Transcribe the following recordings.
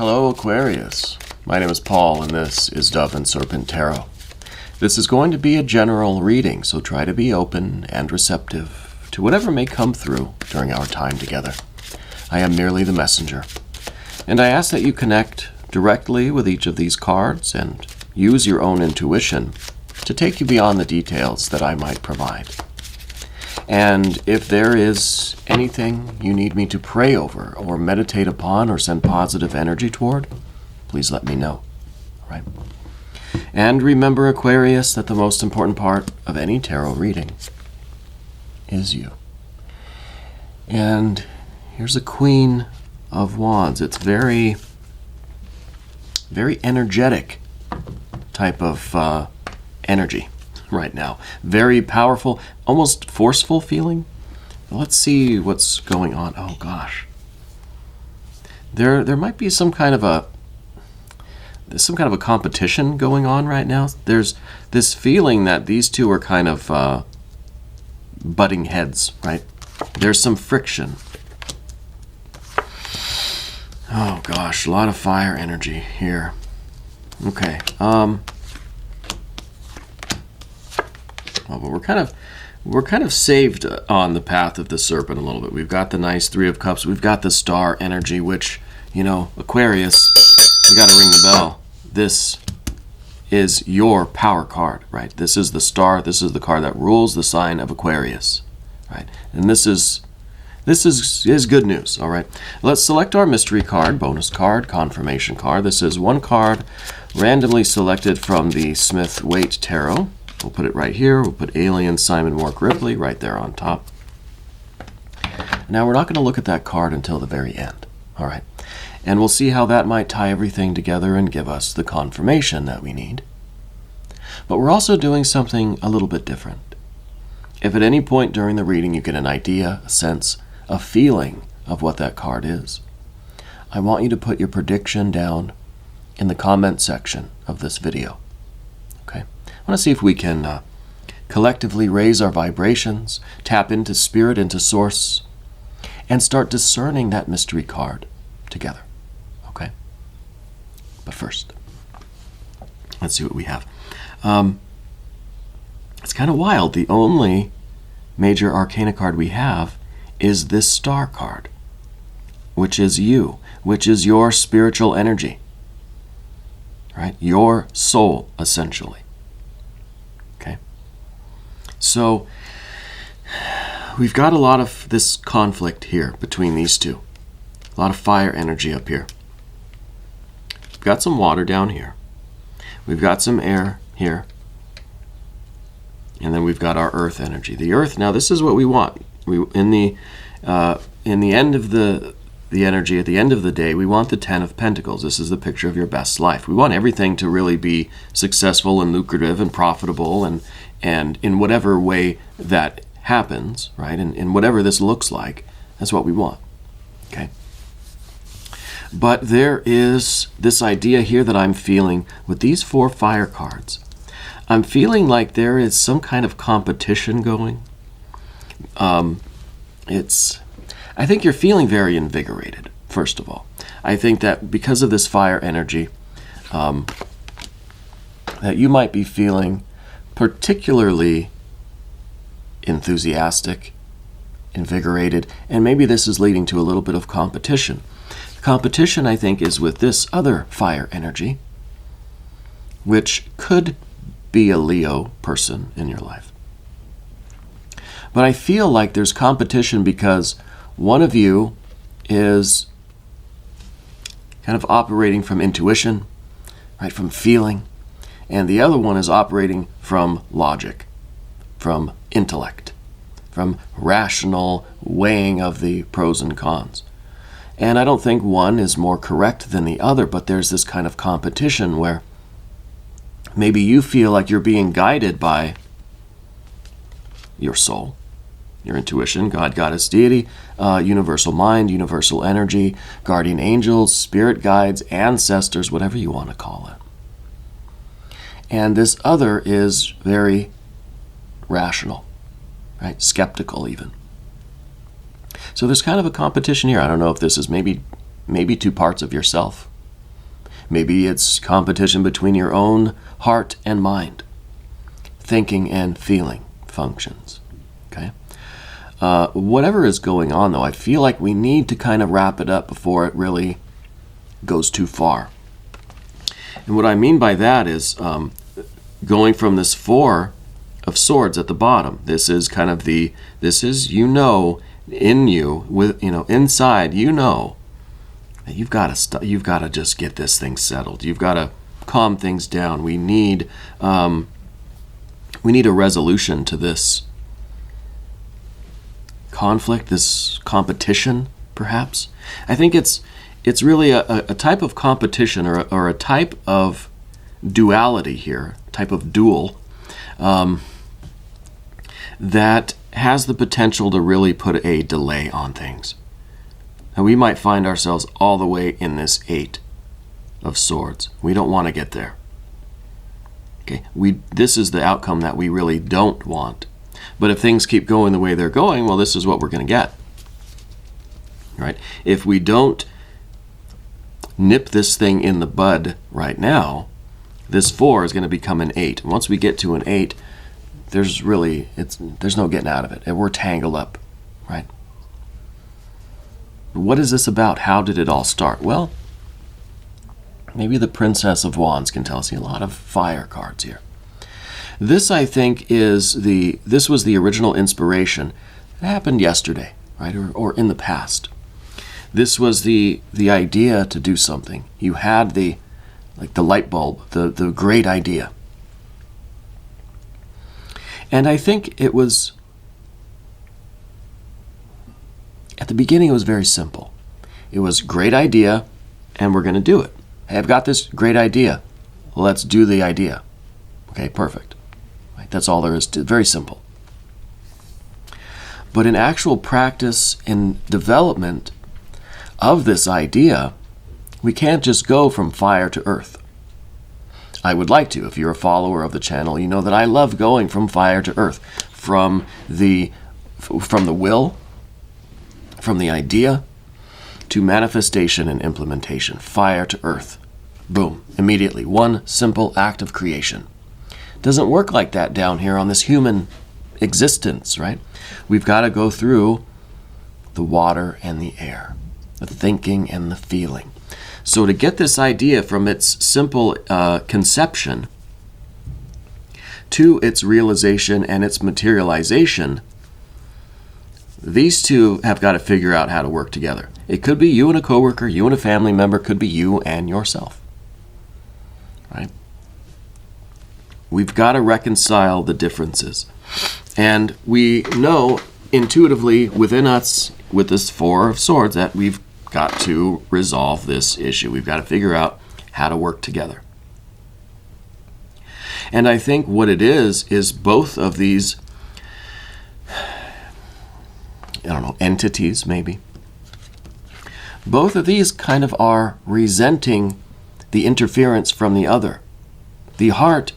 Hello, Aquarius. My name is Paul, and this is Dove and Serpent Tarot. This is going to be a general reading, so try to be open and receptive to whatever may come through during our time together. I am merely the messenger, and I ask that you connect directly with each of these cards and use your own intuition to take you beyond the details that I might provide. And if there is anything you need me to pray over or meditate upon or send positive energy toward, please let me know. All right? And remember, Aquarius, that the most important part of any tarot reading is you. And here's a Queen of Wands. It's very, very energetic type of energy right now. Very powerful, almost forceful feeling. Let's see what's going on. Oh gosh. There might be some kind of a competition going on right now. There's this feeling that these two are kind of butting heads, right? There's some friction. Oh gosh, a lot of fire energy here. Okay. Well, but we're kind of saved on the path of the serpent a little bit. We've got the nice Three of Cups. We've got the star energy, which, you know, Aquarius, we got to ring the bell. This is your power card, right? This is the star. This is the card that rules the sign of Aquarius, right? And this is good news, all right? Let's select our mystery card, bonus card, confirmation card. This is one card randomly selected from the Smith-Waite Tarot. We'll put it right here. We'll put Alien Simon Wark Ripley right there on top. Now, we're not going to look at that card until the very end, all right? And we'll see how that might tie everything together and give us the confirmation that we need. But we're also doing something a little bit different. If at any point during the reading you get an idea, a sense, a feeling of what that card is, I want you to put your prediction down in the comment section of this video. Okay? I want to see if we can collectively raise our vibrations, tap into spirit, into source, and start discerning that mystery card together. Okay? But first, let's see what we have. It's kind of wild. The only major arcana card we have is this star card, which is you, which is your spiritual energy, right? Your soul, essentially. Okay? So, we've got a lot of this conflict here between these two. A lot of fire energy up here. We've got some water down here. We've got some air here. And then we've got our earth energy. The earth, now this is what we want. In the end of the energy, at the end of the day, we want the Ten of Pentacles. This is the picture of your best life. We want everything to really be successful and lucrative and profitable and in whatever way that happens, right? And in whatever this looks like, that's what we want. Okay? But there is this idea here that I'm feeling with these four fire cards. I'm feeling like there is some kind of competition going. I think you're feeling very invigorated, first of all. I think that because of this fire energy, that you might be feeling particularly enthusiastic, invigorated, and maybe this is leading to a little bit of competition. Competition, I think, is with this other fire energy, which could be a Leo person in your life. But I feel like there's competition because one of you is kind of operating from intuition, right, from feeling, and the other one is operating from logic, from intellect, from rational weighing of the pros and cons. And I don't think one is more correct than the other, but there's this kind of competition where maybe you feel like you're being guided by your soul, your intuition, God, Goddess, Deity, universal mind, universal energy, guardian angels, spirit guides, ancestors, whatever you want to call it. And this other is very rational, right? Skeptical even. So there's kind of a competition here. I don't know if this is maybe two parts of yourself Maybe it's competition between your own heart and mind, thinking and feeling functions. Okay? Whatever is going on, though, I feel like we need to kind of wrap it up before it really goes too far. And what I mean by that is going from this 4 of Swords at the bottom. This is kind of this is, in you, with, inside, that you've got to just get this thing settled. You've got to calm things down. We need a resolution to this conflict, this competition, perhaps. I think it's really a type of competition or a type of duality here, type of duel, that has the potential to really put a delay on things. And we might find ourselves all the way in this 8 of Swords. We don't want to get there. Okay, this is the outcome that we really don't want. But if things keep going the way they're going, well, this is what we're going to get. Right? If we don't nip this thing in the bud right now, this 4 is going to become an 8. And once we get to an 8, there's no getting out of it. And we're tangled up, right? What is this about? How did it all start? Well, maybe the Princess of Wands can tell us. A lot of fire cards here. This, I think, this was the original inspiration. It happened yesterday, right? Or in the past. This was the idea to do something. You had the light bulb, the great idea. And I think it was, at the beginning, it was very simple. It was great idea, and we're going to do it. Hey, I've got this great idea. Let's do the idea. Okay, perfect. Right, that's all there is to it. Very simple. But in actual practice and development of this idea, we can't just go from fire to earth. I would like to. If you're a follower of the channel, you know that I love going from fire to earth, from the will, from the idea, to manifestation and implementation. Fire to earth. Boom. Immediately. One simple act of creation. Doesn't work like that down here on this human existence, right? We've got to go through the water and the air, the thinking and the feeling. So to get this idea from its simple conception to its realization and its materialization, these two have got to figure out how to work together. It could be you and a coworker, you and a family member, could be you and yourself. Right? We've got to reconcile the differences. And we know intuitively within us, with this 4 of Swords, that we've got to resolve this issue. We've got to figure out how to work together. And I think what it is both of these, entities maybe. Both of these kind of are resenting the interference from the other. The heart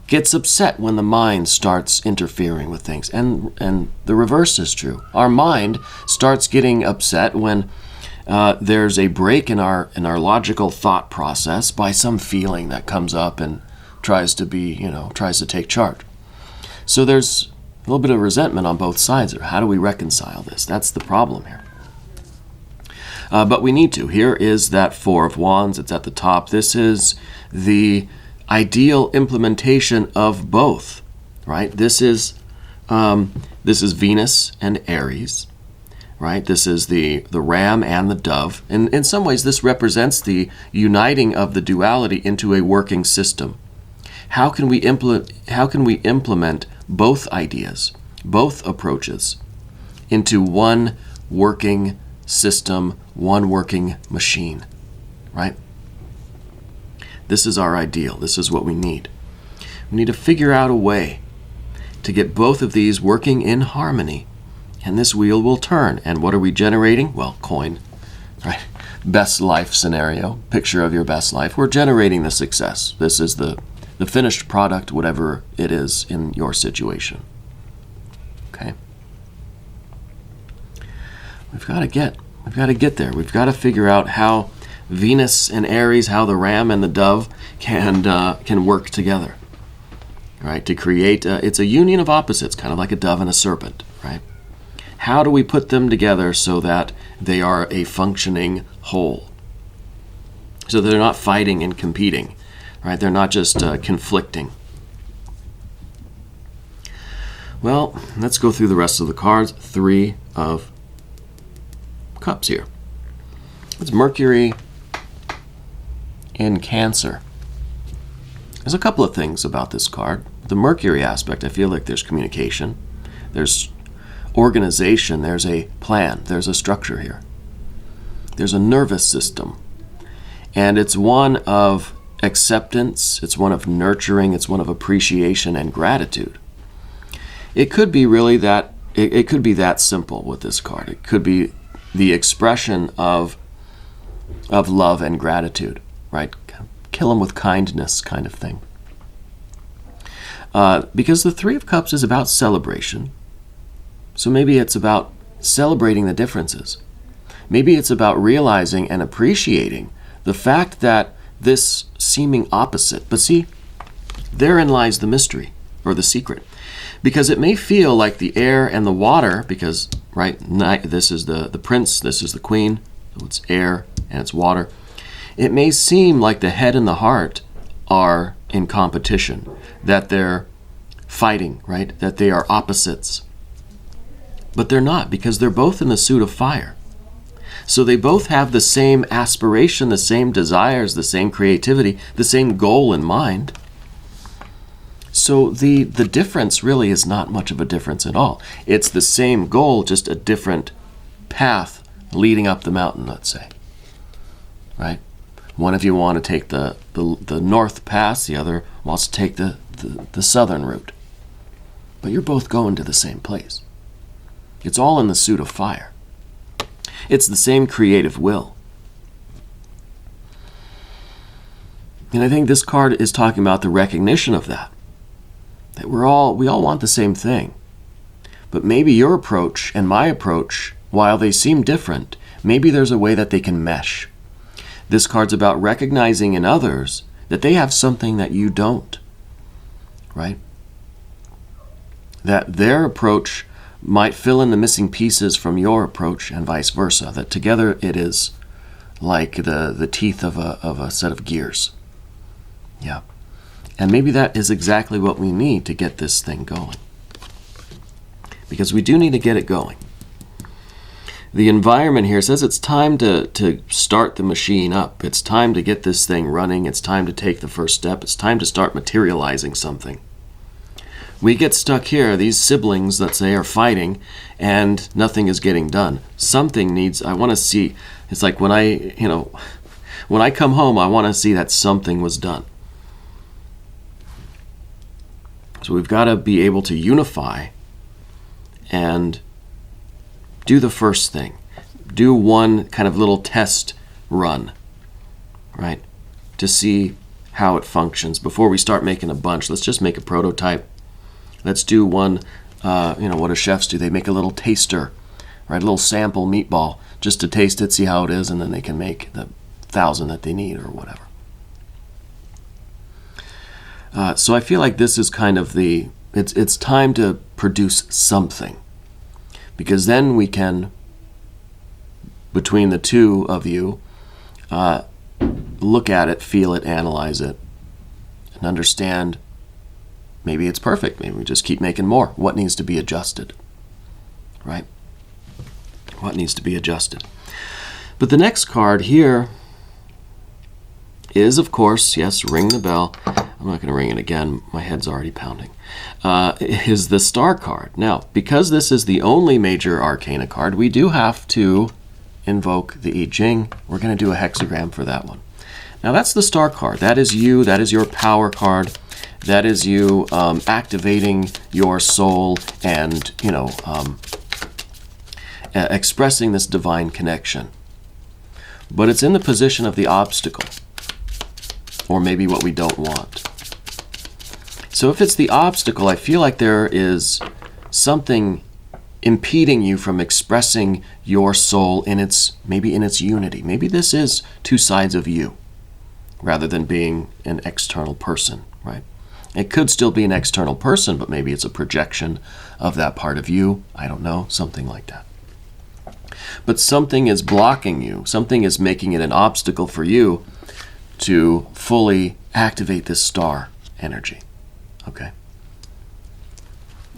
gets upset when the mind starts interfering with things. And the reverse is true. Our mind starts getting upset when there's a break in our logical thought process by some feeling that comes up and tries to take charge. So there's a little bit of resentment on both sides. How do we reconcile this? That's the problem here. But we need to. Here is that 4 of Wands. It's at the top. This is the ideal implementation of both, right? This is Venus and Aries, right? This is the ram and the dove. And in some ways, this represents the uniting of the duality into a working system. How can we implement both ideas, both approaches, into one working system, one working machine, right? This is our ideal. This is what we need. We need to figure out a way to get both of these working in harmony, and this wheel will turn. And what are we generating? Well, coin, right? Best life scenario, picture of your best life. We're generating the success. This is the finished product, whatever it is in your situation. Okay? We've got to get there. We've got to figure out how Venus and Aries, how the ram and the dove can work together, right? To create, it's a union of opposites, kind of like a dove and a serpent, right? How do we put them together so that they are a functioning whole? So they're not fighting and competing, right? They're not just conflicting. Well, let's go through the rest of the cards. 3 of Cups here. It's Mercury in Cancer. There's a couple of things about this card. The Mercury aspect, I feel like there's communication, there's organization, there's a plan, there's a structure here. There's a nervous system. And it's one of acceptance, it's one of nurturing, it's one of appreciation and gratitude. It could be really that, it could be that simple with this card. It could be the expression of love and gratitude, right? Kill them with kindness kind of thing. Because the 3 of Cups is about celebration. So maybe it's about celebrating the differences. Maybe it's about realizing and appreciating the fact that this seeming opposite, but see, therein lies the mystery or the secret. Because it may feel like the air and the water, because, right, this is the prince, this is the queen, so it's air and it's water. It may seem like the head and the heart are in competition, that they're fighting, right, that they are opposites. But they're not, because they're both in the suit of fire. So they both have the same aspiration, the same desires, the same creativity, the same goal in mind. So the difference really is not much of a difference at all. It's the same goal, just a different path leading up the mountain, let's say. Right? One of you want to take the north pass, the other wants to take the southern route. But you're both going to the same place. It's all in the suit of fire. It's the same creative will. And I think this card is talking about the recognition of that. That we all want the same thing. But maybe your approach and my approach, while they seem different, maybe there's a way that they can mesh. This card's about recognizing in others that they have something that you don't, right? That their approach might fill in the missing pieces from your approach and vice versa. That together it is like the teeth of a set of gears. Yeah. And maybe that is exactly what we need to get this thing going. Because we do need to get it going. The environment here says it's time to start the machine up. It's time to get this thing running. It's time to take the first step. It's time to start materializing something. We get stuck here. These siblings, let's say, are fighting and nothing is getting done. Something needs, I want to see, it's like when I come home, I want to see that something was done. So we've got to be able to unify and do the first thing. Do one kind of little test run, right? To see how it functions. Before we start making a bunch, let's just make a prototype. Let's do one, what do chefs do? They make a little taster, right? A little sample meatball just to taste it, see how it is, and then they can make the 1,000 that they need or whatever. So I feel like this is kind of it's time to produce something. Because then we can, between the two of you, look at it, feel it, analyze it, and understand maybe it's perfect. Maybe we just keep making more. What needs to be adjusted? Right? What needs to be adjusted? But the next card here is, of course, yes, ring the bell. I'm not going to ring it again. My head's already pounding. Is the Star card. Now, because this is the only major arcana card, we do have to invoke the Jing. We're going to do a hexagram for that one. Now, that's the Star card. That is you. That is your power card. That is you activating your soul and, expressing this divine connection. But it's in the position of the obstacle, or maybe what we don't want. So if it's the obstacle, I feel like there is something impeding you from expressing your soul in its unity. Maybe this is two sides of you rather than being an external person, right? It could still be an external person, but maybe it's a projection of that part of you. I don't know, something like that. But something is blocking you. Something is making it an obstacle for you to fully activate this star energy, okay?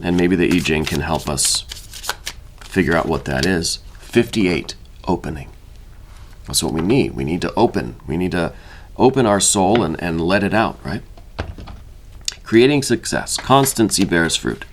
And maybe the I Ching can help us figure out what that is. 58, opening. That's what we need. We need to open. We need to open our soul and let it out, right? Creating success. Constancy bears fruit.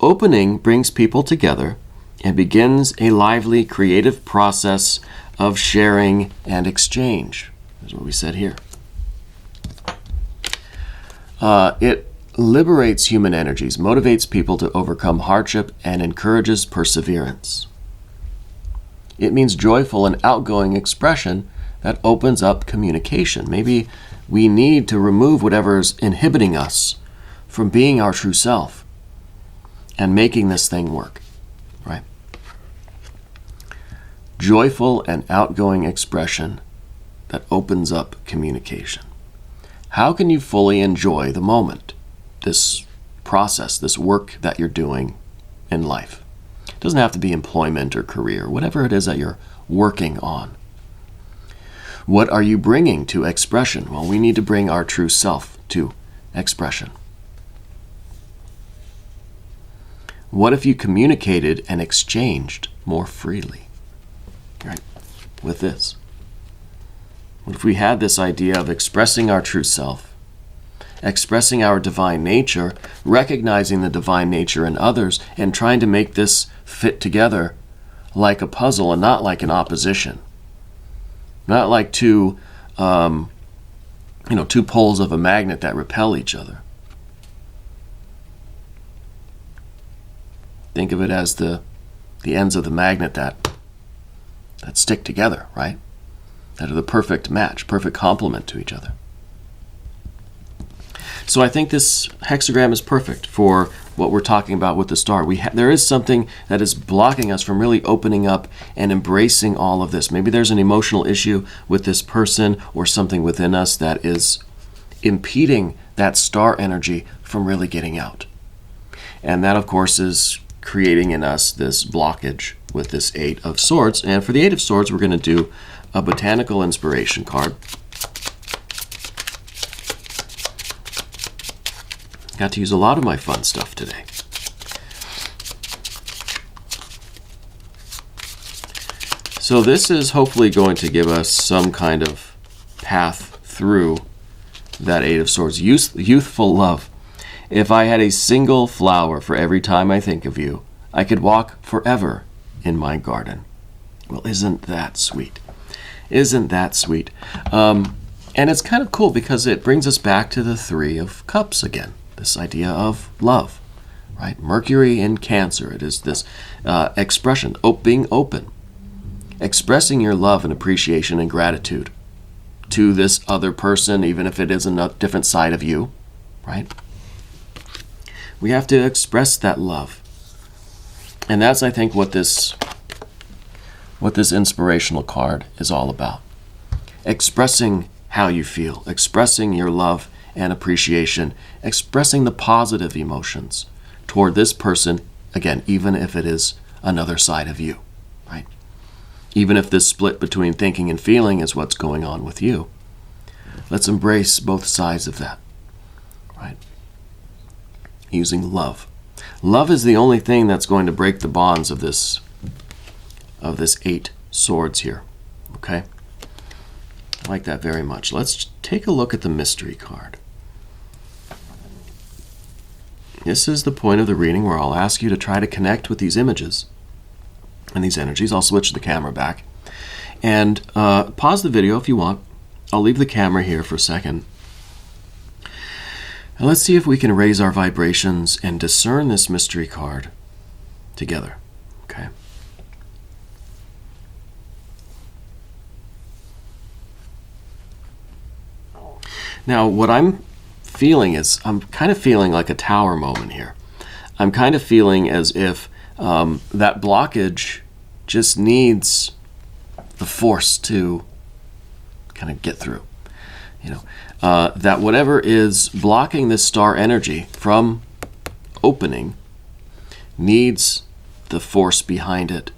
Opening brings people together and begins a lively, creative process of sharing and exchange. That's what we said here. It liberates human energies, motivates people to overcome hardship, and encourages perseverance. It means joyful and outgoing expression that opens up communication. Maybe we need to remove whatever's inhibiting us from being our true self and making this thing work, right? Joyful and outgoing expression that opens up communication. How can you fully enjoy the moment, this process, this work that you're doing in life? It doesn't have to be employment or career, whatever it is that you're working on. What are you bringing to expression? Well, we need to bring our true self to expression. What if you communicated and exchanged more freely, right, with this? What if we had this idea of expressing our true self, expressing our divine nature, recognizing the divine nature in others, and trying to make this fit together like a puzzle and not like an opposition? Not like two poles of a magnet that repel each other. Think of it as the ends of the magnet that stick together, right? That are the perfect match, perfect complement to each other. So I think this hexagram is perfect for what we're talking about with the star. There is something that is blocking us from really opening up and embracing all of this. Maybe there's an emotional issue with this person or something within us that is impeding that star energy from really getting out. And that, of course, is creating in us this blockage with this Eight of Swords. And for the Eight of Swords, we're going to do a Botanical inspiration card. Got to use a lot of my fun stuff today. So this is hopefully going to give us some kind of path through that Eight of Swords. Youthful love. If I had a single flower for every time I think of you, I could walk forever in my garden. Well, isn't that sweet? Isn't that sweet? And it's kind of cool because it brings us back to the Three of Cups again. This idea of love, right? Mercury in Cancer. It is this expression, being open, expressing your love and appreciation and gratitude to this other person, even if it is a different side of you, right? We have to express that love. And that's, I think, what this inspirational card is all about. Expressing how you feel, expressing your love and appreciation, expressing the positive emotions toward this person, again, even if it is another side of you, right? Even if this split between thinking and feeling is what's going on with you, let's embrace both sides of that, right? Using love. Love is the only thing that's going to break the bonds of this Eight Swords here, okay? I like that very much. Let's take a look at the mystery card. This is the point of the reading where I'll ask you to try to connect with these images and these energies. I'll switch the camera back and pause the video if you want. I'll leave the camera here for a second. And let's see if we can raise our vibrations and discern this mystery card together. Okay. Now, what I'm feeling is, I'm kind of feeling like a tower moment here. I'm kind of feeling as if that blockage just needs the force to kind of get through. That whatever is blocking this star energy from opening needs the force behind it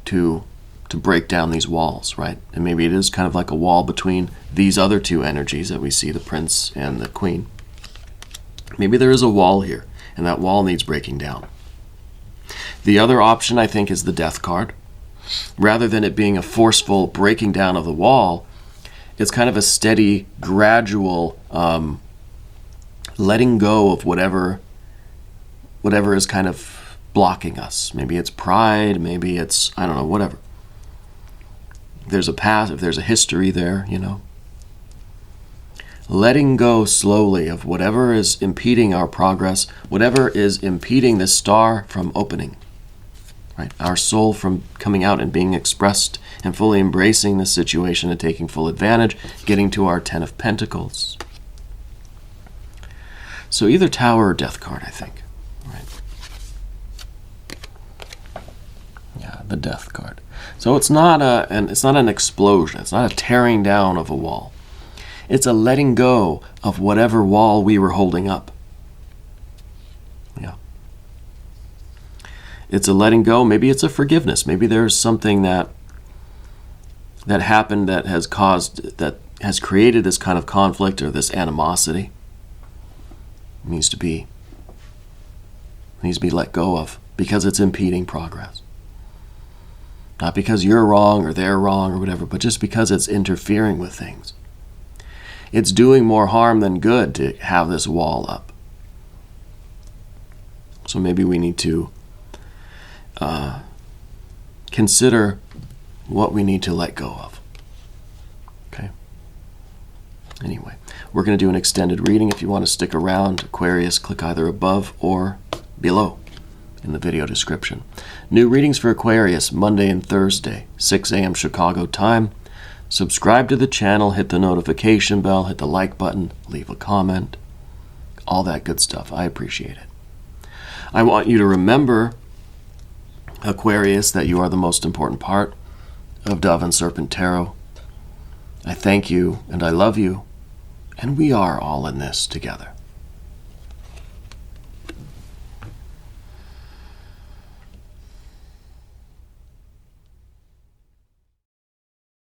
to break down these walls, right? And maybe it is kind of like a wall between these other two energies that we see, the prince and the queen. Maybe there is a wall here, and that wall needs breaking down. The other option, I think, is the death card. Rather than it being a forceful breaking down of the wall, it's kind of a steady, gradual letting go of whatever is kind of blocking us. Maybe it's pride, maybe it's, I don't know, whatever. If there's a past, if there's a history there, letting go slowly of whatever is impeding our progress, whatever is impeding this star from opening. Right? Our soul from coming out and being expressed and fully embracing the situation and taking full advantage, getting to our 10 of Pentacles. So either Tower or Death card, I think. Right? Yeah, the Death card. So it's not an explosion. It's not a tearing down of a wall. It's a letting go of whatever wall we were holding up. Yeah. It's a letting go. Maybe it's a forgiveness. Maybe there's something that happened that has created this kind of conflict or this animosity. It needs to be let go of because it's impeding progress. Not because you're wrong or they're wrong or whatever, but just because it's interfering with things. It's doing more harm than good to have this wall up. So maybe we need to consider what we need to let go of. Okay? Anyway, we're going to do an extended reading. If you want to stick around, Aquarius, click either above or below in the video description. New readings for Aquarius, Monday and Thursday, 6 a.m. Chicago time. Subscribe to the channel, hit the notification bell, hit the like button, leave a comment, all that good stuff. I appreciate it. I want you to remember, Aquarius, that you are the most important part of Dove and Serpent Tarot. I thank you and I love you, and we are all in this together.